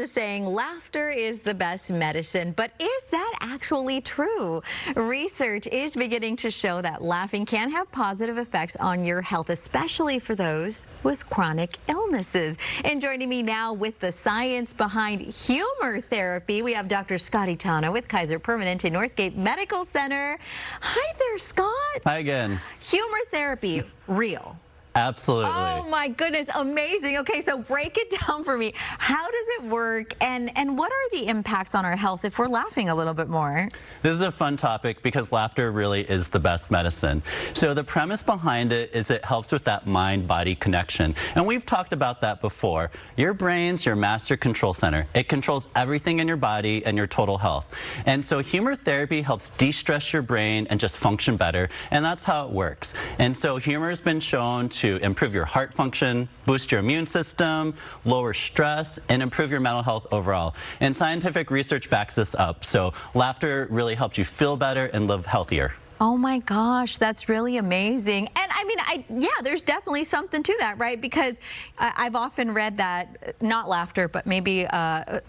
the saying, laughter is the best medicine, but is that actually true? Research is beginning to show that laughing can have positive effects on your health, especially for those with chronic illnesses. And joining me now with the science behind humor therapy, we have Dr. Scott Itano with Kaiser Permanente Northgate Medical Center. Hi there, Scott. Hi again. Humor therapy, real. Absolutely. Oh my goodness, amazing. Okay, so break it down for me. How does it work, and what are the impacts on our health if we're laughing a little bit more? This is a fun topic because laughter really is the best medicine. So the premise behind it is it helps with that mind-body connection. And we've talked about that before. Your brain's your master control center. It controls everything in your body and your total health. And so humor therapy helps de-stress your brain and just function better. And that's how it works. And so humor has been shown to improve your heart function, boost your immune system, lower stress, and improve your mental health overall. And scientific research backs this up. So laughter really helps you feel better and live healthier. Oh my gosh, that's really amazing. And I mean, yeah, there's definitely something to that, right? Because I've often read that, not laughter, but maybe an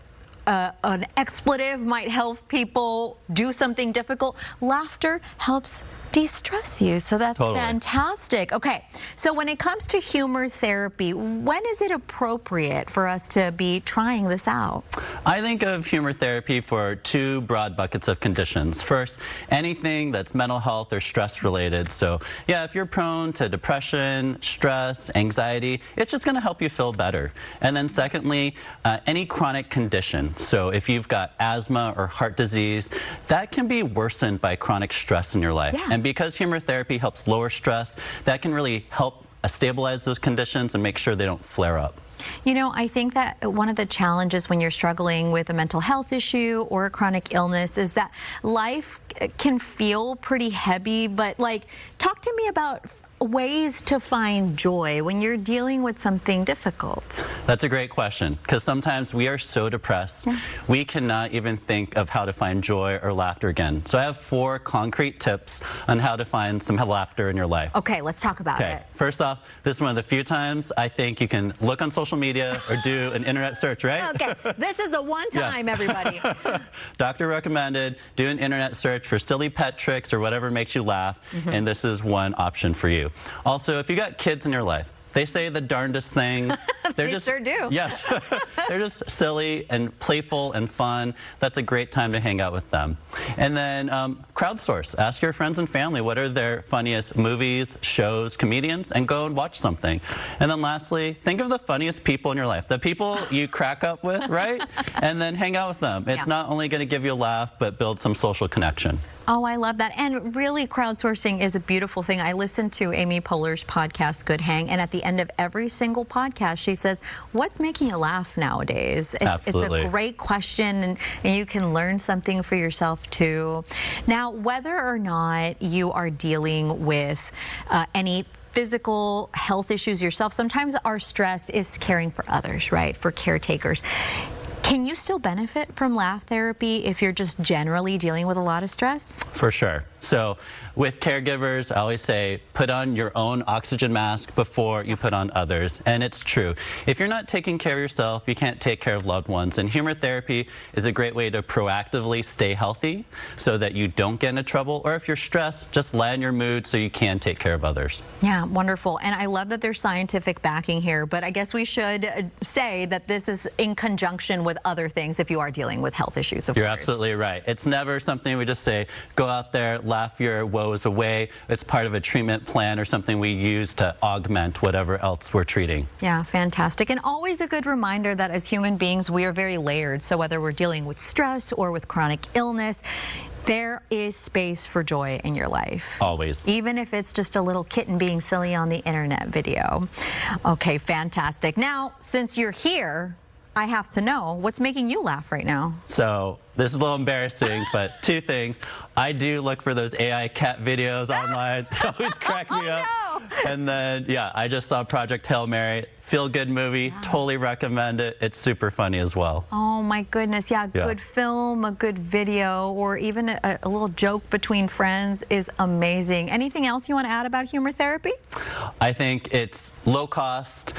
expletive might help people do something difficult. Laughter helps de-stress you, so that's totally fantastic. Okay, so when it comes to humor therapy, when is it appropriate for us to be trying this out? I think of humor therapy for two broad buckets of conditions. First, anything that's mental health or stress related. So yeah, if you're prone to depression, stress, anxiety, it's just going to help you feel better. And then secondly, any chronic condition. So if you've got asthma or heart disease, that can be worsened by chronic stress in your life. Yeah. And because humor therapy helps lower stress, that can really help stabilize those conditions and make sure they don't flare up. You know, I think that one of the challenges when you're struggling with a mental health issue or a chronic illness is that life can feel pretty heavy, but like, talk to me about ways to find joy when you're dealing with something difficult. That's a great question, because sometimes we are so depressed, we cannot even think of how to find joy or laughter again. So I have 4 concrete tips on how to find some laughter in your life. Okay, let's talk about it. First off, this is one of the few times I think you can look on social media or do an internet search, right? Okay, this is the one time, Yes. everybody. Doctor recommended, do an internet search for silly pet tricks or whatever makes you laugh, and this is one option for you. Also, if you got kids in your life, they say the darndest things. They sure do. Yes. They're just silly and playful and fun. That's a great time to hang out with them. And then crowdsource. Ask your friends and family what are their funniest movies, shows, comedians, and go and watch something. And then lastly, think of the funniest people in your life, the people you crack up with, right? And then hang out with them. It's not only going to give you a laugh, but build some social connection. Oh, I love that. And really, crowdsourcing is a beautiful thing. I listened to Amy Poehler's podcast, Good Hang, and at the end of every single podcast, she says, what's making you laugh nowadays? Absolutely. It's a great question, and you can learn something for yourself, too. Now, whether or not you are dealing with any physical health issues yourself, sometimes our stress is caring for others, right, for caretakers. Can you still benefit from laugh therapy if you're just generally dealing with a lot of stress? For sure. So with caregivers, I always say, put on your own oxygen mask before you put on others. And it's true. If you're not taking care of yourself, you can't take care of loved ones. And humor therapy is a great way to proactively stay healthy so that you don't get into trouble. Or if you're stressed, just lighten your mood so you can take care of others. Yeah, wonderful. And I love that there's scientific backing here, but I guess we should say that this is in conjunction with other things if you are dealing with health issues, of course. You're absolutely right. It's never something we just say, go out there, laugh your woes away. It's part of a treatment plan or something we use to augment whatever else we're treating. Yeah, fantastic. And always a good reminder that as human beings, we are very layered. So whether we're dealing with stress or with chronic illness, there is space for joy in your life. Always. Even if it's just a little kitten being silly on the internet video. Okay, fantastic. Now, since you're here, I have to know, what's making you laugh right now? So this is a little embarrassing, but 2 things. I do look for those AI cat videos online. They always crack me up. No. And then, yeah, I just saw Project Hail Mary. Feel-good movie. Totally recommend it. It's super funny as well. Oh my goodness, yeah, Yeah. good film, a good video, or even a little joke between friends is amazing. Anything else you want to add about humor therapy? I think it's low cost,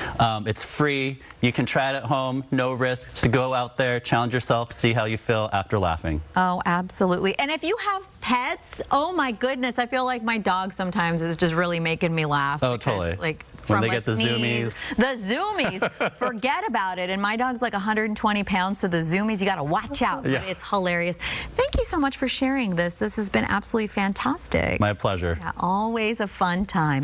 it's free, you can try it at home, no risk. So go out there, challenge yourself, see how you feel after laughing. Oh, absolutely. And if you have pets, oh my goodness, I feel like my dog sometimes is just really making me laugh. Oh, because, totally. Like, When from they a get the sneeze. The zoomies, forget about it. And my dog's like 120 pounds, so the zoomies, you got to watch out. Yeah. But it's hilarious. Thank you so much for sharing this. This has been absolutely fantastic. My pleasure. Yeah, always a fun time.